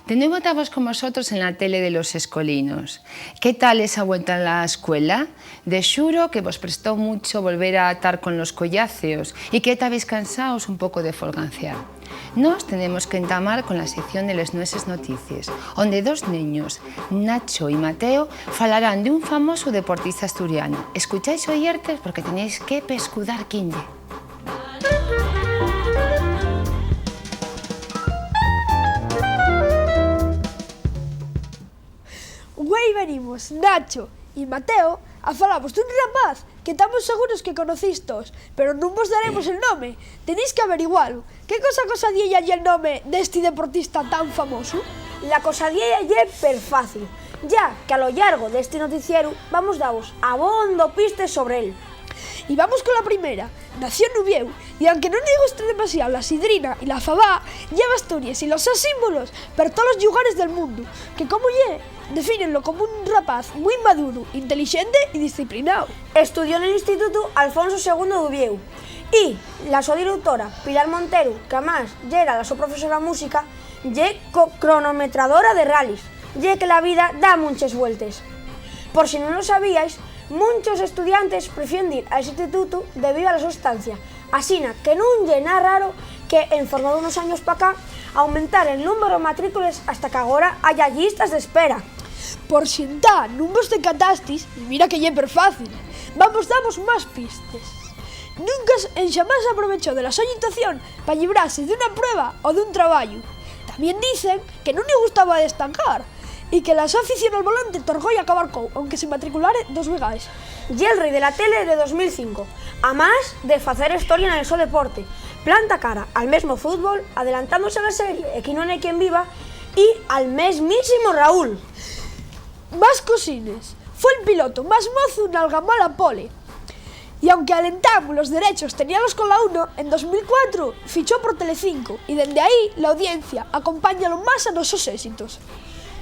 De nuevo estamos con vosotros en la tele de los escolinos. ¿Qué tal esa vuelta a la escuela? De xuro que vos prestó mucho volver a atar con los colláceos y que estabais cansados un poco de folganciar. Nos tenemos que entamar con la sección de les nueses noticias, donde dos niños, Nacho y Mateo, falarán de un famoso deportista asturiano. Escucháis oyertes porque tenéis que pescudar quién lle. Hoy venimos Nacho y Mateo a falarvos dun rapaz que estamos seguros que conocistos, pero non vos daremos el nome. Tenéis que averigualo. Que cosa diella lle el nome deste deportista tan famoso? La cosa diella lle per fácil, ya que a lo largo deste noticiero vamos davos abondo pistes sobre él. Y vamos con la primera. Nació en Nubieu y aunque no le guste demasiado la sidrina y la fabá, lleva Asturias y los seus símbolos por todos los lugares del mundo, que como lle, defínenlo como un rapaz muy maduro, inteligente y disciplinado. Estudió en el Instituto Alfonso II de Ubieu y la su directora, Pilar Montero, que además ya era la su profesora de música, lle cronometradora de rallies, lle que la vida da muchas vueltas. Por si no lo sabíais, muchos estudiantes prefieren ir a ese instituto debido a la sustancia, así que non lle nada raro que en forma de unos años para acá aumentar el número de matrículas hasta que agora haya listas de espera. Por si entá non vos decatastis, e mira que lle per fácil, vamos damos más pistas. Nunca en xamás aprovechó de la súa situación para librarse de una prueba o de un traballo. También dicen que non lle gustaba destacar y que la súa afición al volante torgó y acabar con, aunque se matriculare 2 vegaes. Y el rey de la tele de 2005, a más de facer historia en el so deporte, planta cara al mesmo fútbol, adelantándose a la serie Aquí non hai quen viva y al mesmísimo Raúl. Vasco Sines fue el piloto más mozo en Algamala Pole. Y aunque alentamos los derechos teníamos con la 1, en 2004 fichó por Telecinco y desde ahí la audiencia acompaña lo más a nosos éxitos.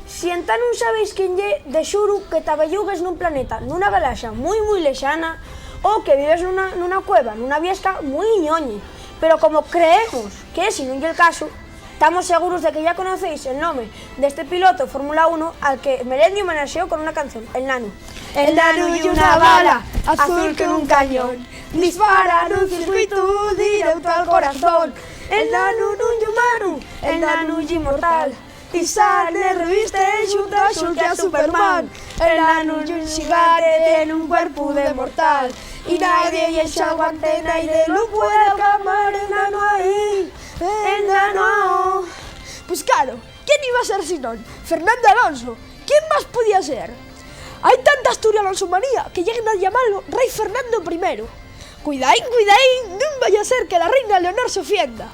Si entá non sabéis quen lle, de xuro que tabellugues nun planeta, nunha galaxa moi lexana, ou que vives nunha cueva, nunha viesca moi ñoñe. Pero como creemos que si non lle el caso, estamos seguros de que ya conocéis el nome deste piloto de Fórmula 1 al que Melendi homenaxeou con unha canción, El Nano. El Nano y una bala, azul que un cañón, dispara nun circuito directo al corazón. El Nano nun lle humano, el Nano lle inmortal. Y sale reviste junta a Superman. El Nano y un gigante tiene un cuerpo de mortal y nadie y el aguante, nadie lo puede acabar. El Nano ahí, el Nano. Pues claro, ¿quién iba a ser si non? Fernando Alonso. ¿Quién más podía ser? Hay tanta Asturias Alonso manía que lleguen a llamarlo Rey Fernando I. Cuidaín, non vaya a ser que la reina Leonor se ofenda.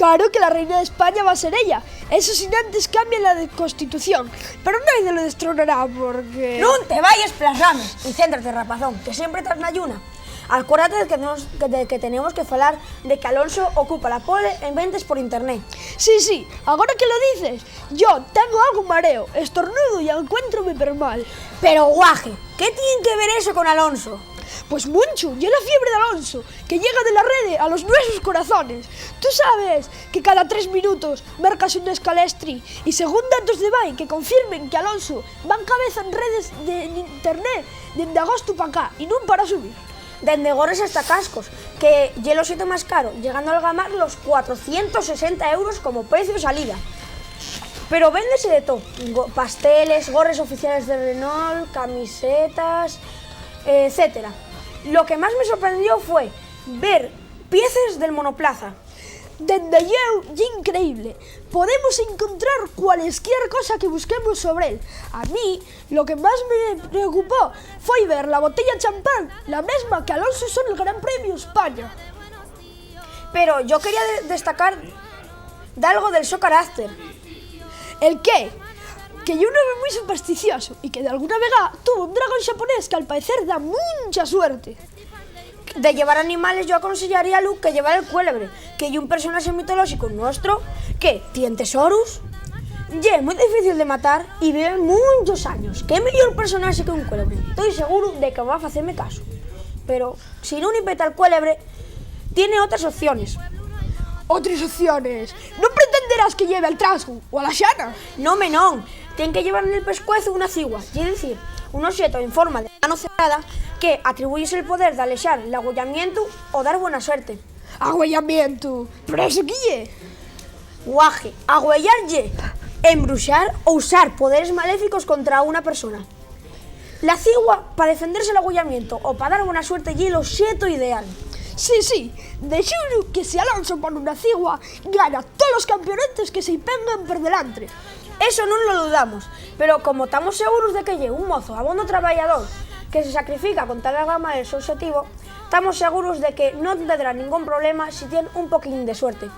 Claro que la reina de España va a ser ella, eso sin antes cambia la Constitución, pero nadie lo destronará porque... Non te vayas plas ramas y céntrate, rapazón, que siempre estás na lluna. Acuérdate de que tenemos que falar de que Alonso ocupa la pole en ventas por internet. Sí, ahora que lo dices, yo tengo algo mareo, estornudo y encuéntrome per mal. Pero guaje, ¿qué tiene que ver eso con Alonso? Pues mucho, y es la fiebre de Alonso, que llega de la red a los nuestros corazones. Tú sabes que cada 3 minutos marcas un escalestri y según datos de Bai que confirmen que Alonso va en cabeza en redes de internet desde agosto para acá y no para subir. Desde gorres hasta cascos, que lle lo siento más caro, llegando a algamar los 460 euros como precio de salida. Pero véndese de todo, pasteles, gorres oficiales de Renault, camisetas, etcétera. Lo que más me sorprendió fue ver piezas del monoplaza. Desde eu, increíble. Podemos encontrar cualquier cosa que busquemos sobre él. A mí, lo que más me preocupó fue ver la botella de champán, la misma que Alonso usó en el Gran Premio España. Pero yo quería destacar de algo del su carácter. ¿El qué? Que yo no era muy supersticioso y que de alguna vega tuvo un dragón japonés que al parecer da mucha suerte. De llevar animales yo aconsejaría a Luke que llevar el cuélebre, que hay un personaje mitológico nuestro que tiene tesoros, y es muy difícil de matar y vive muchos años. ¿Qué mejor personaje que un cuélebre? Estoy seguro de que va a hacerme caso. Pero si no impeta el cuélebre, tiene otras opciones. ¿Otras opciones? ¿No pretende entenderás que lleve al trasgo ou a la xana. Non, ten que llevar en el pescuezo unha cigua, é dicir, un obxeto en forma de mano cerrada que atribuyes el poder de alexar el agollamiento o dar buena suerte. Agüellamiento. Pero eso que lle? Guaje, agüellarlle, embruxar ou usar poderes maléficos contra unha persona. La cigua, para defenderse del agollamiento o para dar buena suerte, lle el obxeto ideal. Sí, de xuro que se Alonso pon unha cigua, gana todos os campeonatos que se pengan por delante. Eso non lo dudamos, pero como estamos seguros de que lle un mozo abondo traballador que se sacrifica con tal gama del seu objetivo, estamos seguros de que non tendrá ningún problema si tiene un poquín de suerte.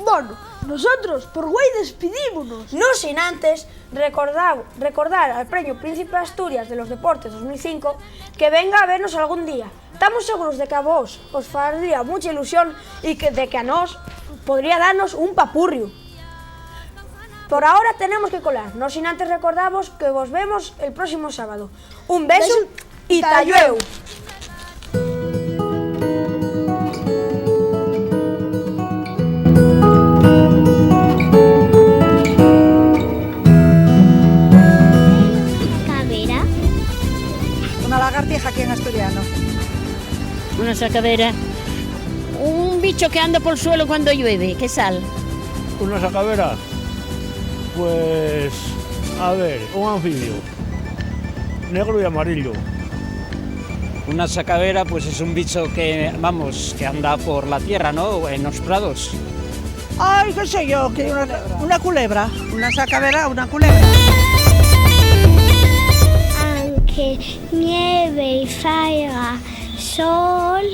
Bueno, nosotros por güey despidímonos. No sin antes recordar al premio Príncipe de Asturias de los Deportes 2005 que venga a vernos algún día. Estamos seguros de que a vos os faría mucha ilusión y de que a nos podría darnos un papurrio. Por ahora tenemos que colar, no sin antes recordaros que vos vemos el próximo sábado. Un beso y tallueu. ¿Sacavera? Una lagartija aquí en asturiano. Una sacavera. Un bicho que anda por el suelo cuando llueve, ¿qué sal? Una sacavera, pues, a ver, un anfibio, negro y amarillo. Una sacavera, pues es un bicho que, vamos, que anda por la tierra, ¿no? En los prados. Ay, qué sé yo, que una culebra. Una sacavera, una culebra. Aunque nieve y faiga sol,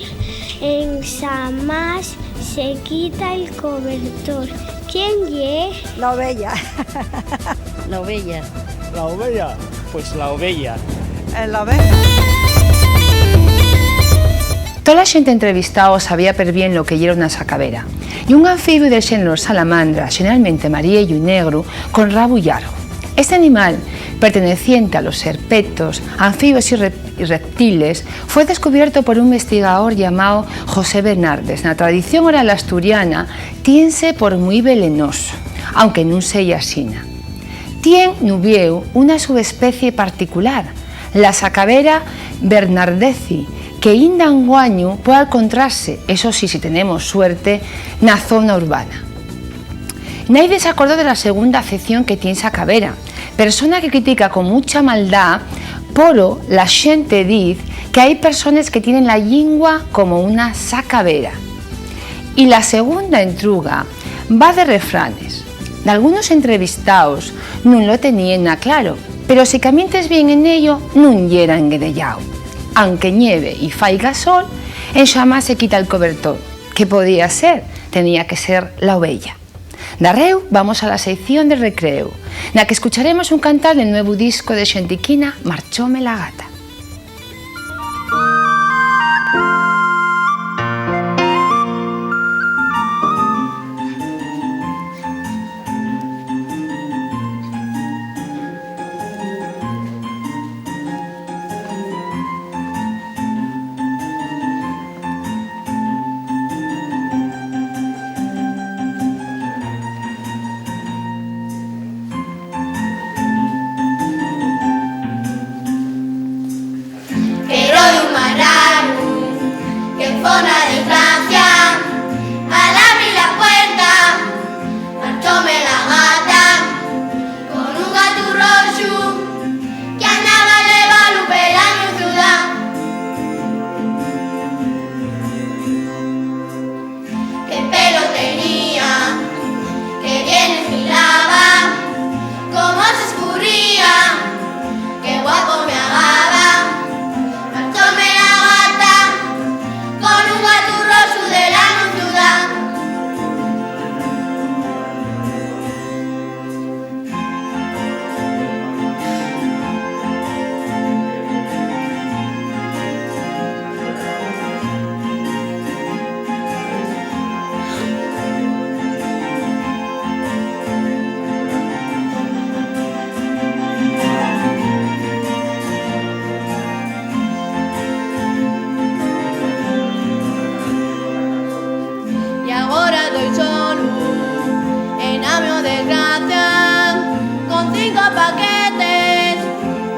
en Samás se quita el cobertor. ¿Quién lle? La ovella. La ovella. La ovella, Pues la ovella. La ovella. Toda a xente entrevistada sabía per bien lo que era unha sacavera, e un anfibio del xénero salamandra, generalmente amarillo y negro, con rabo y largo. Este animal, perteneciente a los serpetos, anfibios y reptiles, fue descubierto por un investigador llamado José Bernardes. Na tradición oral asturiana, tiense por muy velenoso, aunque non sei asina. Tien nubieu unha subespecie particular, la sacavera bernardezi, que inda anguaño puede encontrarse, eso sí, si tenemos suerte, na zona urbana. Nadie se acordó de la segunda acepción que tiene sacavera, persona que critica con mucha maldad, pero la xente dice que hay personas que tienen la lingua como una sacavera. Y la segunda entruga va de refranes. De algunos entrevistados non lo tenían a claro, pero si camientes bien en ello, non yera enguedellao. Aunque nieve y faiga sol, en Xamás se quita el cobertor. ¿Qué podía ser? Tenía que ser la ovella. Darreu vamos a la sección de recreo, na que escucharemos un cantar del nuevo disco de Xentiquina, Marchóme la gata. 5 paquetes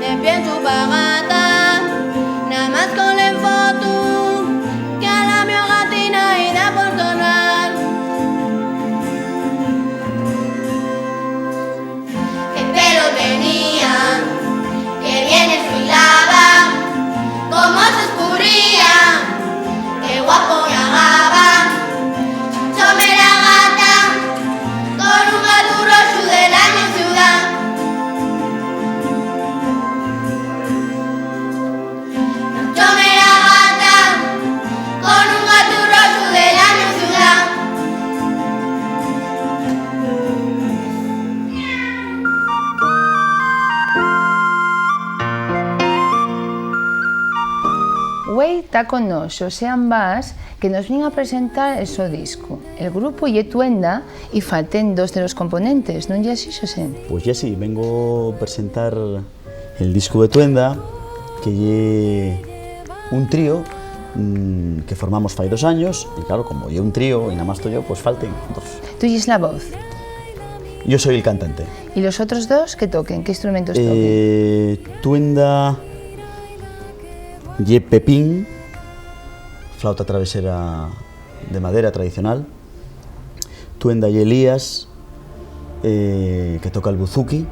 de pienso pagata, nada más con la foto que a la meva gatina irá por donar. Qué pelo tenía, que bien esfilaba, cómo se escurría, qué guapo llegaba. Chome la gata con un gato rojo del año ciudad. Chome la gata con un gato rojo del año ciudad. Güey está con nos José Ambás, que nos viene a presentar el su disco. El grupo ye Tuenda y falten dos de los componentes, ¿no es así, José? Pues ya sí, vengo a presentar el disco de Tuenda, que ye un trío que formamos fai 2 años, y claro, como ye un trío y nada más estoy yo, pues falten dos. Tú y es la voz. Yo soy el cantante. ¿Y los otros dos qué toquen? ¿Qué instrumentos toquen? Tuenda ye Pepín, flauta travesera de madera tradicional. Tuenda ye Elías, que toca el buzuki,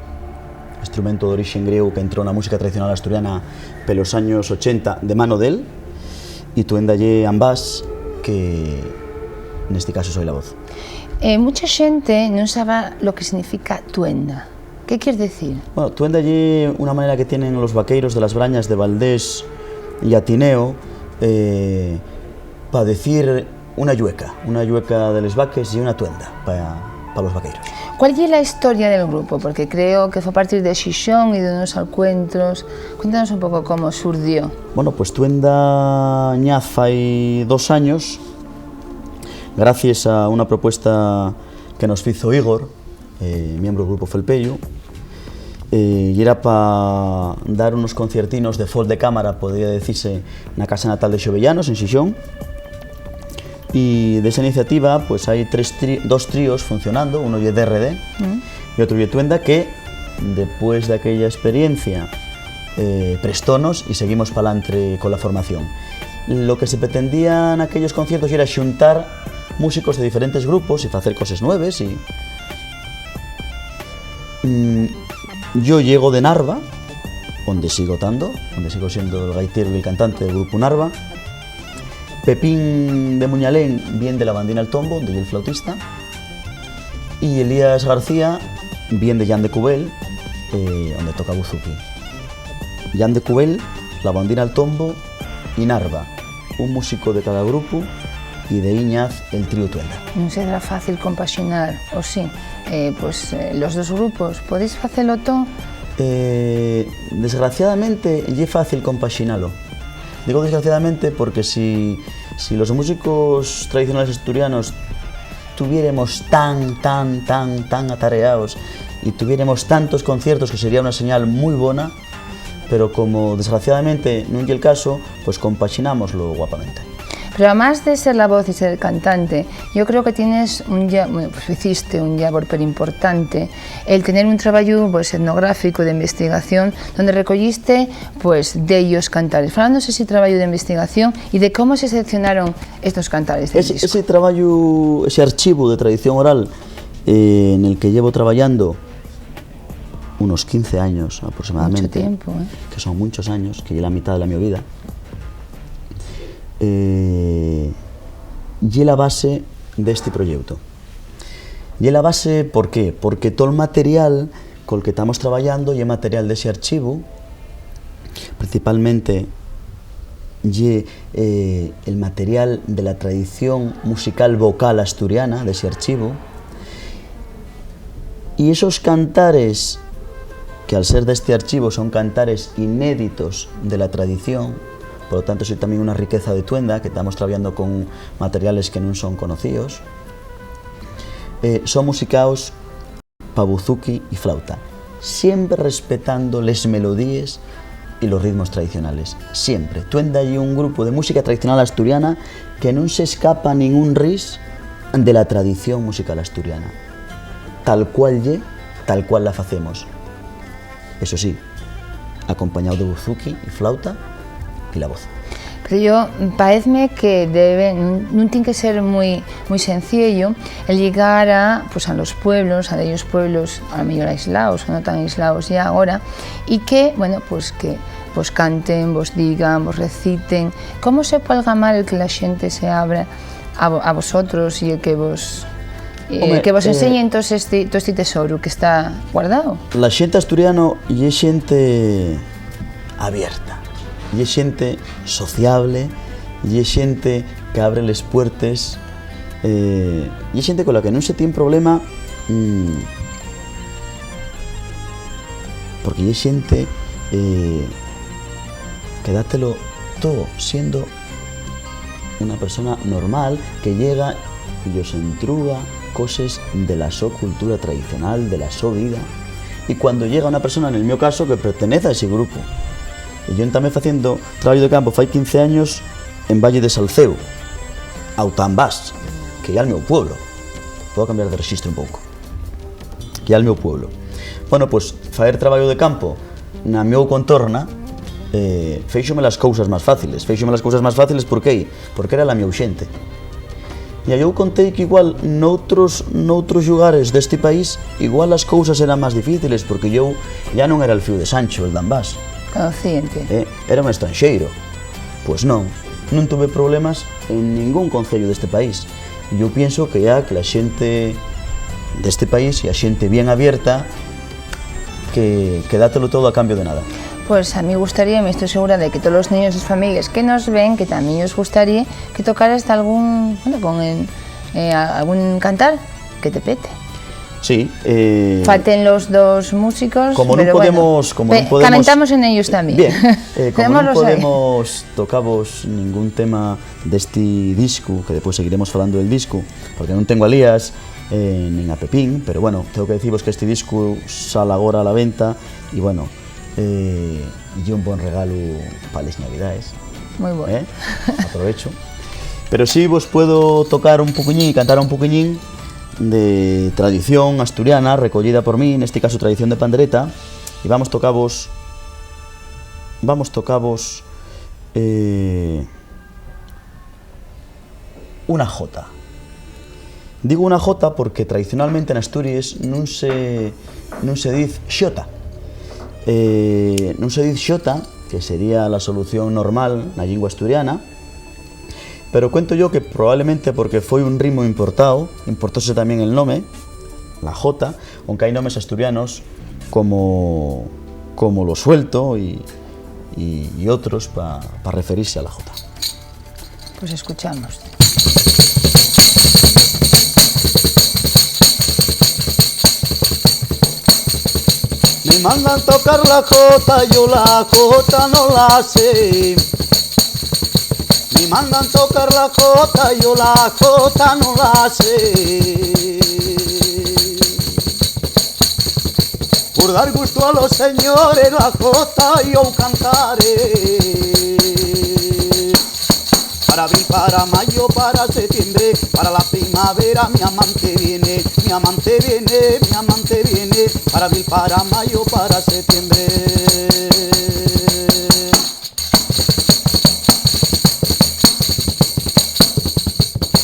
instrumento de origen griego que entró en la música tradicional asturiana pelos años 80 de mano de él. Y Tuenda ye Ambás, que en este caso soy la voz. Mucha gente no sabe lo que significa Tuenda. ¿Qué quieres decir? Bueno, Tuenda ye una manera que tienen los vaqueiros de las Brañas de Valdés y Atineo para decir una yueca de les vaques y una tuenda para los vaqueiros. ¿Cuál es la historia del grupo? Porque creo que fue a partir de Xixón y de unos encuentros. Cuéntanos un poco cómo surgió. Bueno, pues Tuenda ñaz fai 2 años, gracias a una propuesta que nos hizo Igor, miembro del grupo Felpeyo, y era para dar unos conciertinos de folk de cámara, podría decirse, en la casa natal de Xovellanos, en Xixón. Y de esa iniciativa pues hay 2 tríos funcionando, uno ye DRD y otro ye Tuenda, que después de aquella experiencia prestónos y seguimos para adelante con la formación. Lo que se pretendía en aquellos conciertos era xuntar músicos de diferentes grupos y hacer cosas nuevas. Yo llego de Narva, donde sigo siendo el gaitero y el cantante del grupo Narva. Pepín de Muñalén viene de la Bandina al Tombo, donde yo el flautista, y Elías García viene de Llan de Cubel, donde toca buzuki. Llan de Cubel, la Bandina al Tombo y Narva, un músico de cada grupo, y de Iñaz el trío Tuenda. Non será fácil compaxinar, o sí? Los dos grupos, podéis facelo todo? Desgraciadamente, é fácil compaxinalo. Digo desgraciadamente porque si los músicos tradicionales asturianos tuviéramos tan atareados y tuviéramos tantos conciertos, que sería una señal muy buena, pero como desgraciadamente no es el caso, pues compaxinámoslo guapamente. Pero además de ser la voz y ser el cantante, yo creo que tienes hiciste un labor pero importante, el tener un trabajo etnográfico de investigación donde recolliste de ellos cantares. Falándose ese trabajo de investigación y de cómo se seleccionaron estos cantares del disco. Ese trabajo, ese archivo de tradición oral en el que llevo trabajando unos 15 años aproximadamente. Mucho tiempo, que son muchos años, que es la mitad de la mi vida. Y la base de este proyecto. Y la base, ¿por qué? Porque todo el material con el que estamos trabajando y el material de ese archivo, principalmente el material de la tradición musical vocal asturiana de ese archivo, y esos cantares que al ser de este archivo son cantares inéditos de la tradición. Por lo tanto, es también una riqueza de Tuenda, que estamos trabajando con materiales que no son conocidos. Son musicados para buzuki y flauta, siempre respetando las melodías y los ritmos tradicionales, siempre. Tuenda es un grupo de música tradicional asturiana que no se escapa ningún ris de la tradición musical asturiana. Tal cual la hacemos. eso sí, acompañado de buzuki y flauta y la voz. Pero yo, pareceme que non tiene que ser moi sencillo el llegar a los pueblos, a aquellos pueblos a lo mellor aislados, o non tan aislados ya agora, e que, bueno, pues que vos canten, vos digan, vos reciten. Como se pode amalgamar el que la xente se abra a vosotros e que vos enseñen todo este tesoro que está guardado? La xente asturiano é xente abierta, é xente sociable, é xente que abre les puertes, é xente con la que non se tiene problema, porque é xente que dátelo todo siendo una persona normal que llega y os entruga cosas de la so cultura tradicional, de la so vida, y cuando llega una persona, en el mío caso, que pertenece a ese grupo. E yo tamén facendo traballo de campo fai 15 años en Valle de Salceu, Autambás, que é o meu pueblo. Podo cambiar de registro un pouco. Que é o meu pueblo. Bueno, pois, faer traballo de campo na meu contorna feixome as cousas máis fáciles. Feixome as cousas máis fáciles por que? Porque era a meu xente. E aí eu contei que igual noutros lugares deste país igual as cousas eran máis difíciles porque eu ya non era el fío de Sancho, el d'Ambás. Era un estranxeiro. Pois non tuve problemas en ningún concello deste país. E eu pienso que a xente deste país e a xente bien abierta que dátelo todo a cambio de nada. Pues a mí gustaría, me estoy segura de que todos los niños y familias que nos ven, que también os gustaría que tocaras algún, algún cantar que te pete. Sí. Falten los dos músicos, como pero non podemos, comentamos en ellos también. Bien, como non podemos tocavos ningún tema deste disco, que despois seguiremos falando del disco, porque non tengo a Lías, nin a Pepín, pero bueno, tengo que deciros que este disco sale agora a la venta, e bueno, e un bon regalo para las navidades. Moi bueno. Aprovecho. Pero sí vos puedo tocar un poquillín e cantar un poquillín de tradición asturiana recollida por mí, neste caso tradición de pandereta, e vamos tocavos unha jota. Digo unha jota porque tradicionalmente en Asturias non se diz xota. Non se diz xota, que sería la solución normal na lingua asturiana, pero cuento yo que probablemente porque foi un ritmo importóse tamén el nome, la jota, aunque hai nomes asturianos como lo suelto y otros para referirse a la jota. Pues escuchamos. Me mandan tocar la jota, yo la jota no la sé. Me mandan tocar la jota, yo la jota no la sé. Por dar gusto a los señores, la jota yo cantaré. Para abril, para mayo, para septiembre, para la primavera mi amante viene, mi amante viene, mi amante viene. Para abril, para mayo, para septiembre.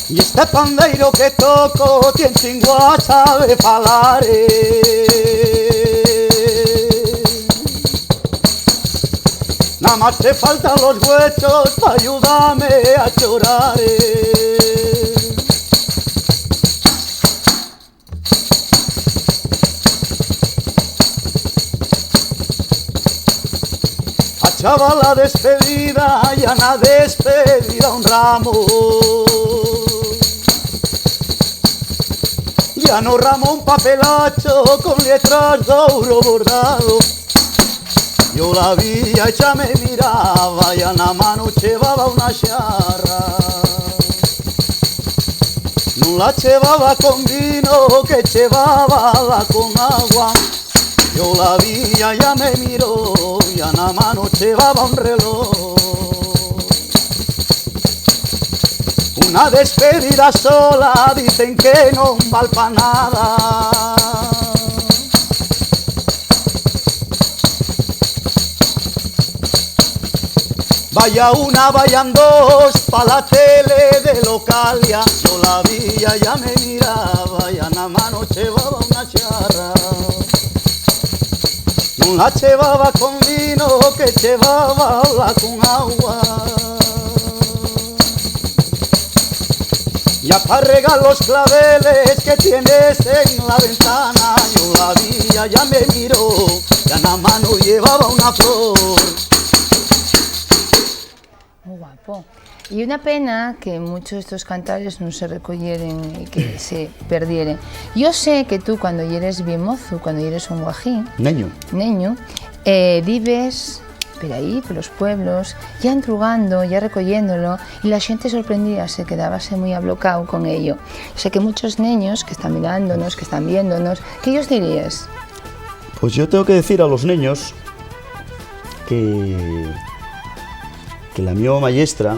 Y este pandeiro que toco tiene chingua, sabe falar. Nada más te faltan los huesos para ayudarme a llorar. A chavala despedida, ya na despedida un ramo. Ya no ramo un papelacho con letras de oro bordado. Yo la vi y ella me miraba y en la mano llevaba una jarra. No la llevaba con vino, que llevaba con agua. Yo la vi y ella me miró y en la mano llevaba un reloj. Una despedida sola, dicen que no vale para nada. Vaya una, vayan dos, pa' la tele de Localia. Yo la vía, ya me miraba, y a la mano llevaba una charra. No la llevaba con vino, que llevaba la con agua. Ya para regar los claveles que tienes en la ventana. Yo la vía, ya me miró, y a la mano llevaba una flor. Muy guapo. Y una pena que muchos de estos cantares no se recogieren y que se perdieren. Yo sé que tú, cuando eres bien mozo, cuando eres un guajín, Neño, vives por ahí, por los pueblos, ya entrugando, ya recogiéndolo, y la gente sorprendida se quedábase muy ablocado con ello. Sé que muchos niños que están mirándonos, que están viéndonos, ¿qué ellos dirías? pues yo tengo que decir a los niños que la mía maestra,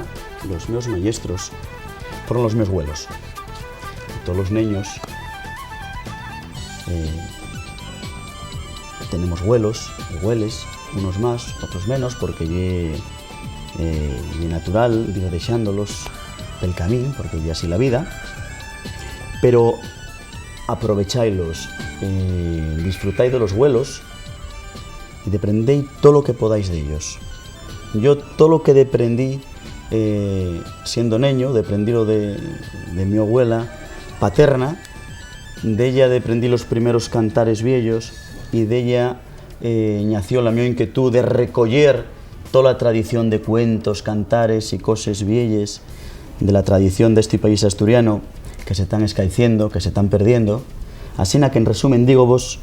los meus maestros, fueron los meus abuelos. Todos los niños tenemos abuelos, abueles, unos más, otros menos, porque es natural ir dejándolos del camino, porque ya así la vida, pero aprovechailos, disfrutáis de los abuelos y deprendéis todo lo que podáis de ellos. Yo todo lo que deprendí siendo niño, deprendílo de mi abuela paterna, de ella deprendí los primeros cantares viejos y de ella nació la mi inquietud de recoger toda la tradición de cuentos, cantares y cosas viejas de la tradición de este país asturiano que se están escaeciendo, que se están perdiendo. Así que en resumen digo vos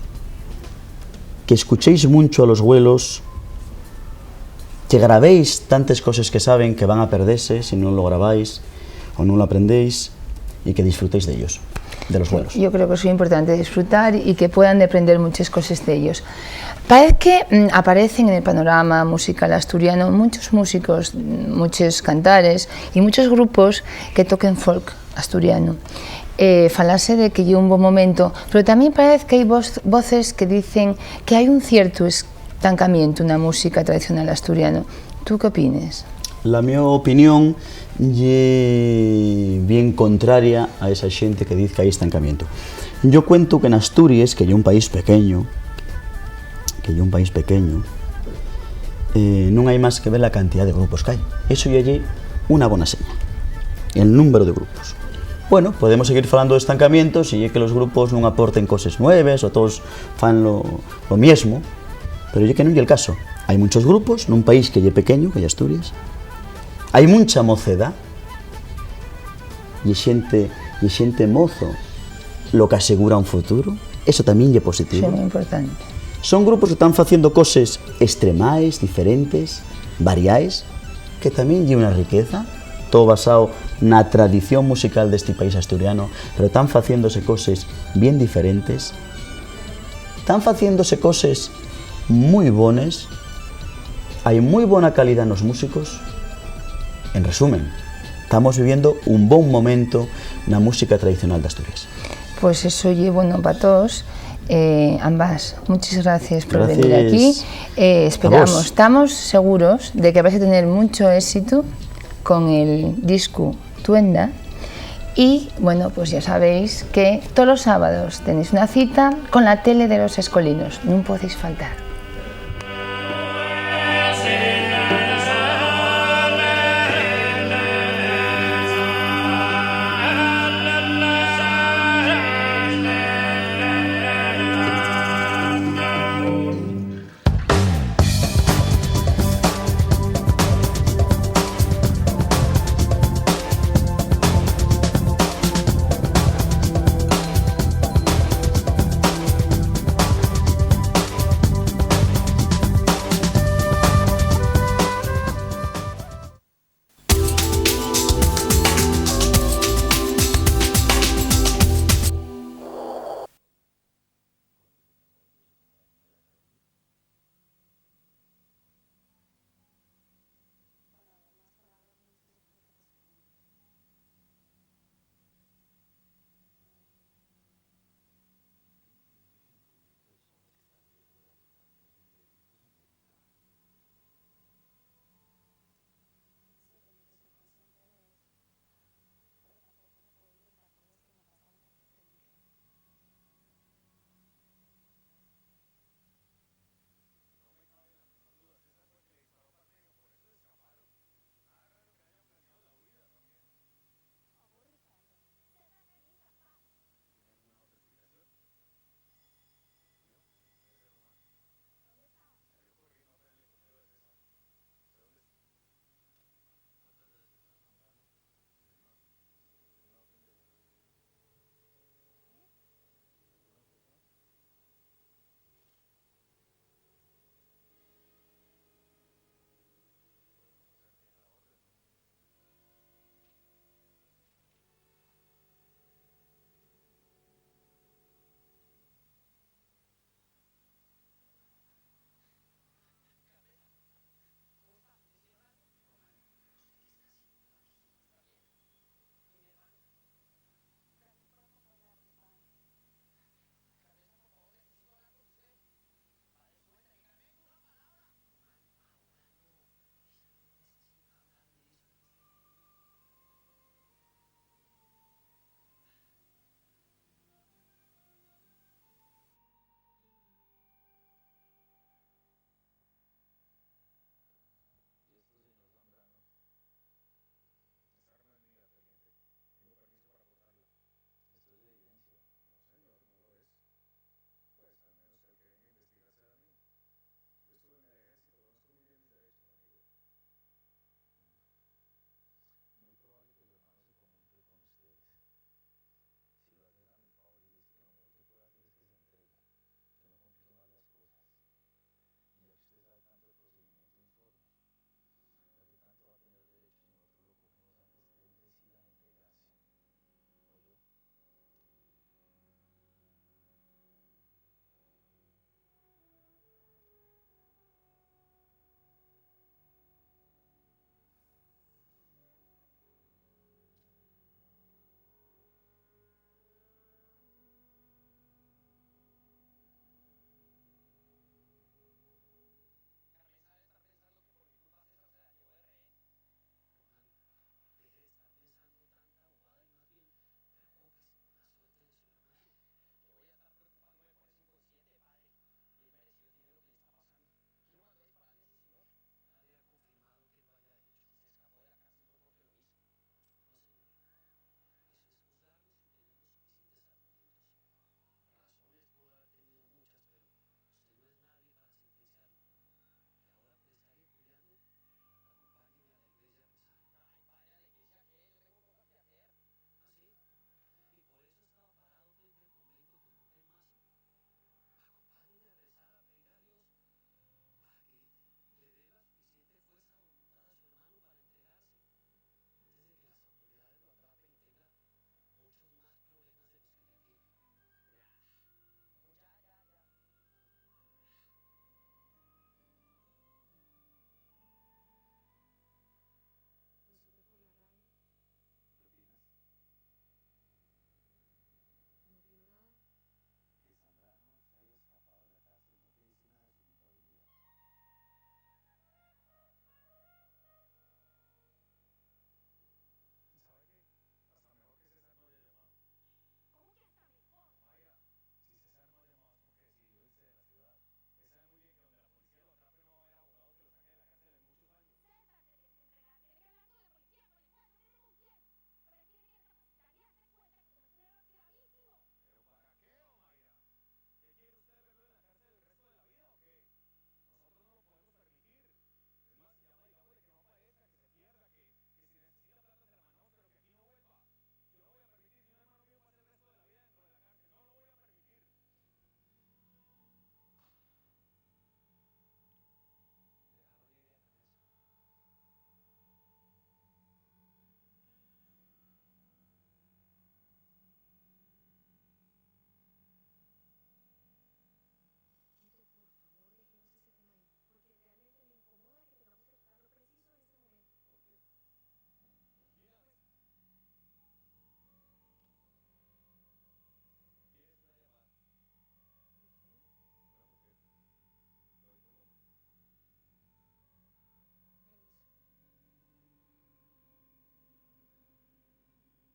que escuchéis mucho a los abuelos, que grabéis tantas cosas que saben que van a perderse si no lo grabáis o no lo aprendéis, y que disfrutéis de ellos, de los abuelos. Yo creo que es muy importante disfrutar y que puedan aprender muchas cosas de ellos. Parece que aparecen en el panorama musical asturiano muchos músicos, muchos cantares y muchos grupos que toquen folk asturiano. Falase de que lleva un buen momento, pero también parece que hay voces que dicen que hay un cierto estancamiento en la música tradicional asturiana. ¿Tú qué opinas? La mi opinión es bien contraria a esa gente que dice que hay estancamiento. Yo cuento que en Asturias, que es un país pequeño, no hay más que ver la cantidad de grupos que hay. Eso ya es una buena señal, el número de grupos. Bueno, podemos seguir hablando de estancamientos y es que los grupos no aporten cosas nuevas o todos fan lo mismo, pero es que no es el caso. Hay muchos grupos en un país que es pequeño, que es Asturias. Hay mucha mocedad y xente mozo lo que asegura un futuro. Eso también es positivo. Sí, muy importante. Son grupos que están haciendo cosas extremais, diferentes, variais, que también es una riqueza, todo basado en la tradición musical de este país asturiano, pero están haciéndose cosas bien diferentes, están haciéndose cosas muy buenas, hay muy buena calidad en los músicos. En resumen, estamos viviendo un buen momento en la música tradicional de Asturias. Pues eso llevo bueno para todos. Ambas, muchas gracias por venir aquí. Esperamos, estamos seguros de que vais a tener mucho éxito con el disco Tuenda. Y bueno, pues ya sabéis que todos los sábados tenéis una cita con la tele de los Escolinos. No podéis faltar.